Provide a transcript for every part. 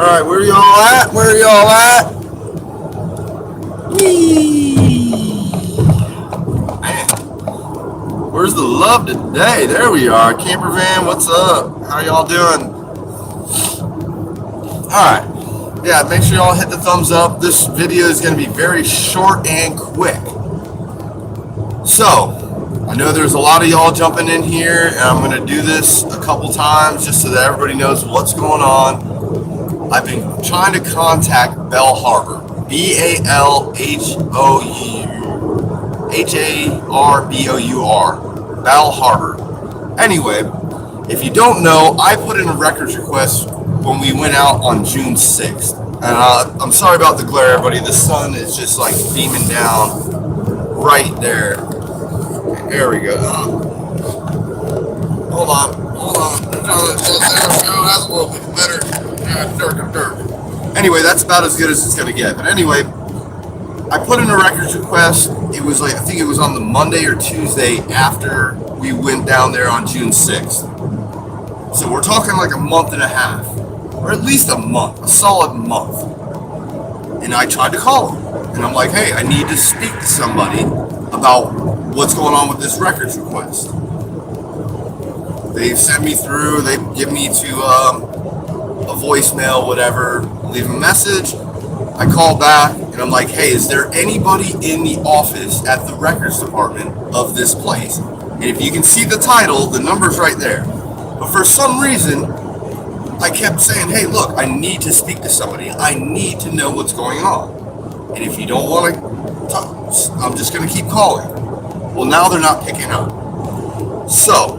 Alright, where y'all at? Where y'all at? Whee! Man, where's the love today? There we are. Camper van, what's up? How y'all doing? Alright. Yeah, make sure y'all hit the thumbs up. This video is going to be very short and quick. So, I know there's a lot of y'all jumping in here, and I'm going to do this a couple times just so that everybody knows what's going on. I've been trying to contact Bell Harbor, BALHOUHARBOUR, Bell Harbor. Anyway, if you don't know, I put in a records request when we went out on June 6th. And I'm sorry about the glare, everybody. The sun is just like beaming down right there. There we go. Hold on. That's a little bit better. Anyway, that's about as good as it's gonna get. But anyway, I put in a records request. It was like, I think it was on the Monday or Tuesday after we went down there on June 6th. So we're talking like a month and a half, or at least a month, a solid month. And I tried to call them, and I'm like, hey, I need to speak to somebody about what's going on with this records request. They've sent me through, they give me to a voicemail, whatever, leave a message. I call back and I'm like, hey, is there anybody in the office at the records department of this place? And if you can see the title, the number's right there. But for some reason, I kept saying, hey, look, I need to speak to somebody. I need to know what's going on. And if you don't want to talk, I'm just going to keep calling. Well, now they're not picking up. So,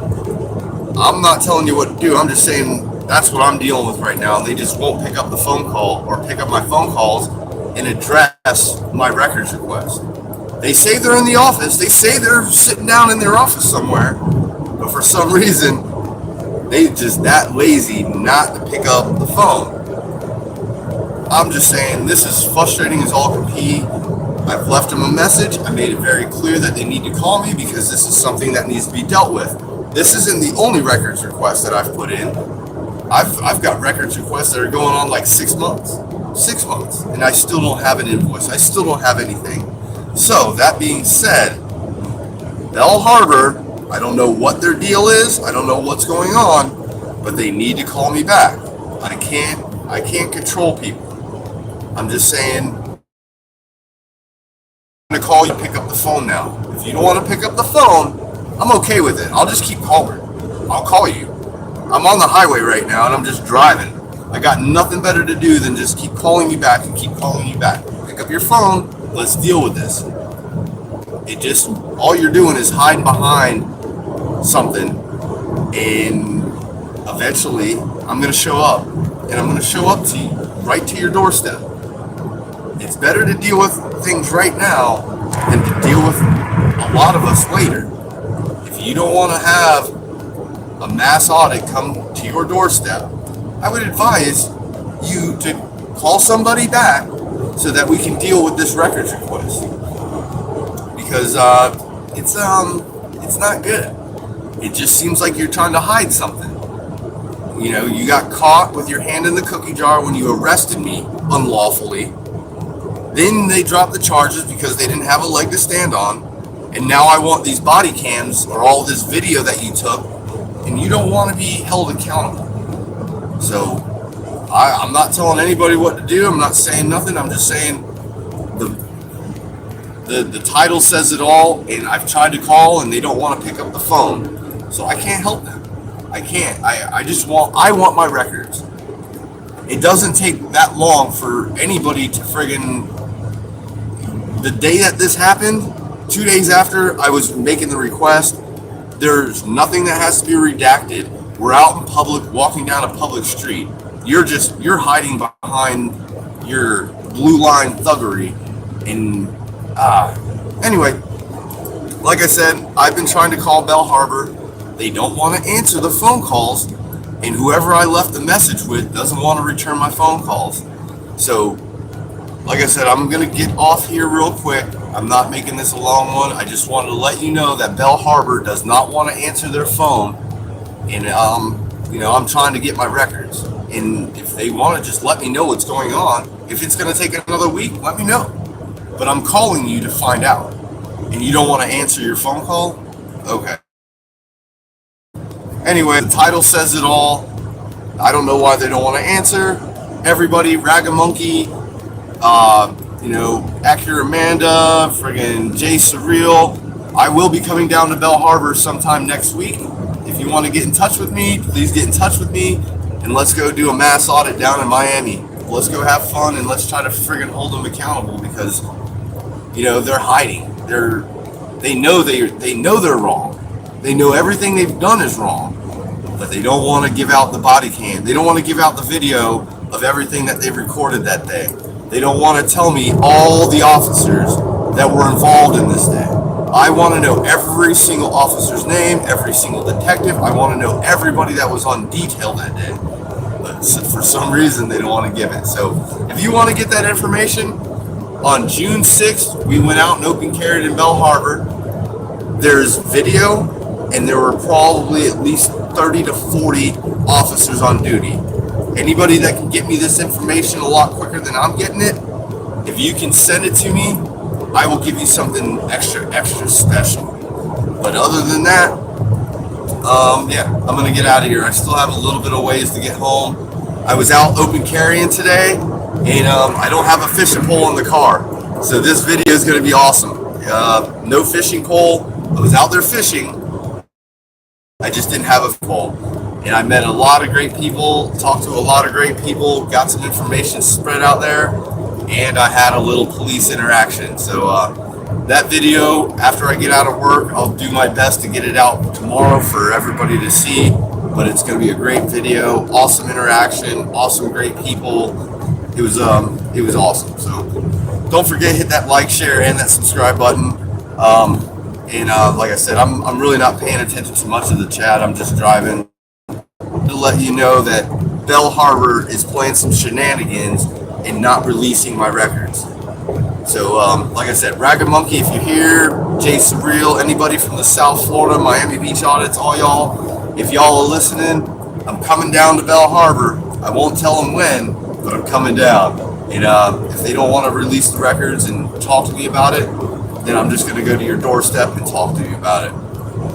I'm not telling you what to do. I'm just saying that's what I'm dealing with right now. They just won't pick up the phone call or pick up my phone calls and address my records request. They say they're in the office. They say they're sitting down in their office somewhere. But for some reason, they just that lazy not to pick up the phone. I'm just saying this is frustrating as all can be. I've left them a message. I made it very clear that they need to call me because this is something that needs to be dealt with. This isn't the only records request that I've put in. I've got records requests that are going on like 6 months. 6 months. And I still don't have an invoice. I still don't have anything. So, that being said, Bell Harbor, I don't know what their deal is. I don't know what's going on. But they need to call me back. I can't control people. I'm just saying, I'm going to call you, pick up the phone now. If you don't want to pick up the phone, I'm okay with it. I'll just keep calling. I'll call you. I'm on the highway right now and I'm just driving. I got nothing better to do than just keep calling you back and keep calling you back. Pick up your phone. Let's deal with this. It just, all you're doing is hiding behind something, and eventually I'm going to show up, and I'm going to show up to you, right to your doorstep. It's better to deal with things right now than to deal with a lot of us later. If you don't want to have a mass audit come to your doorstep, I would advise you to call somebody back so that we can deal with this records request. Because it's not good. It just seems like you're trying to hide something. You know, you got caught with your hand in the cookie jar when you arrested me unlawfully. Then they dropped the charges because they didn't have a leg to stand on. And now I want these body cams or all this video that you took, and you don't want to be held accountable. So I'm not telling anybody what to do. I'm not saying nothing. I'm just saying the title says it all, and I've tried to call and they don't want to pick up the phone. So I can't help them. I can't. I want my records. It doesn't take that long for anybody to friggin', the day that this happened, 2 days after I was making the request, there's nothing that has to be redacted. We're out in public, walking down a public street. You're hiding behind your blue line thuggery. And anyway, like I said, I've been trying to call Bell Harbor. They don't want to answer the phone calls, and whoever I left the message with doesn't want to return my phone calls. So, like I said, I'm going to get off here real quick. I'm not making this a long one. I just wanted to let you know that Bell Harbor does not want to answer their phone. And, I'm trying to get my records. And if they want to just let me know what's going on, if it's going to take another week, let me know. But I'm calling you to find out. And you don't want to answer your phone call? Okay. Anyway, the title says it all. I don't know why they don't want to answer. Everybody, Ragamonkey, Accurate Amanda, friggin' Jay Surreal. I will be coming down to Bell Harbor sometime next week. If you want to get in touch with me, please get in touch with me, and let's go do a mass audit down in Miami. Let's go have fun, and let's try to friggin' hold them accountable, because they're hiding. They know they're wrong. They know everything they've done is wrong, but they don't want to give out the body cam. They don't want to give out the video of everything that they recorded that day. They don't want to tell me all the officers that were involved in this day. I want to know every single officer's name, every single detective. I want to know everybody that was on detail that day. But for some reason, they don't want to give it. So if you want to get that information, on June 6th, we went out and open carried in Bell Harbor. There's video, and there were probably at least 30 to 40 officers on duty. Anybody that can get me this information a lot quicker than I'm getting it, if you can send it to me, I will give you something extra special. But other than that, I'm going to get out of here. I still have a little bit of ways to get home. I was out open carrying today, and I don't have a fishing pole in the car. So this video is going to be awesome. No fishing pole. I was out there fishing. I just didn't have a pole. And I met a lot of great people, talked to a lot of great people, got some information spread out there, and I had a little police interaction. So that video, after I get out of work, I'll do my best to get it out tomorrow for everybody to see. But it's going to be a great video, awesome interaction, awesome, great people. It was awesome. So don't forget, hit that like, share, and that subscribe button. Like I said, I'm really not paying attention to much of the chat. I'm just driving to let you know that Bell Harbor is playing some shenanigans and not releasing my records. So, like I said, Ragamonkey, if you're here, Jay Surreal, anybody from the South Florida, Miami Beach audits, all y'all, if y'all are listening, I'm coming down to Bell Harbor. I won't tell them when, but I'm coming down. And if they don't want to release the records and talk to me about it, then I'm just going to go to your doorstep and talk to you about it.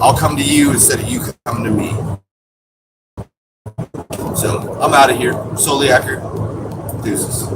I'll come to you instead of you coming to me. So I'm out of here. Solely accurate. Deuces.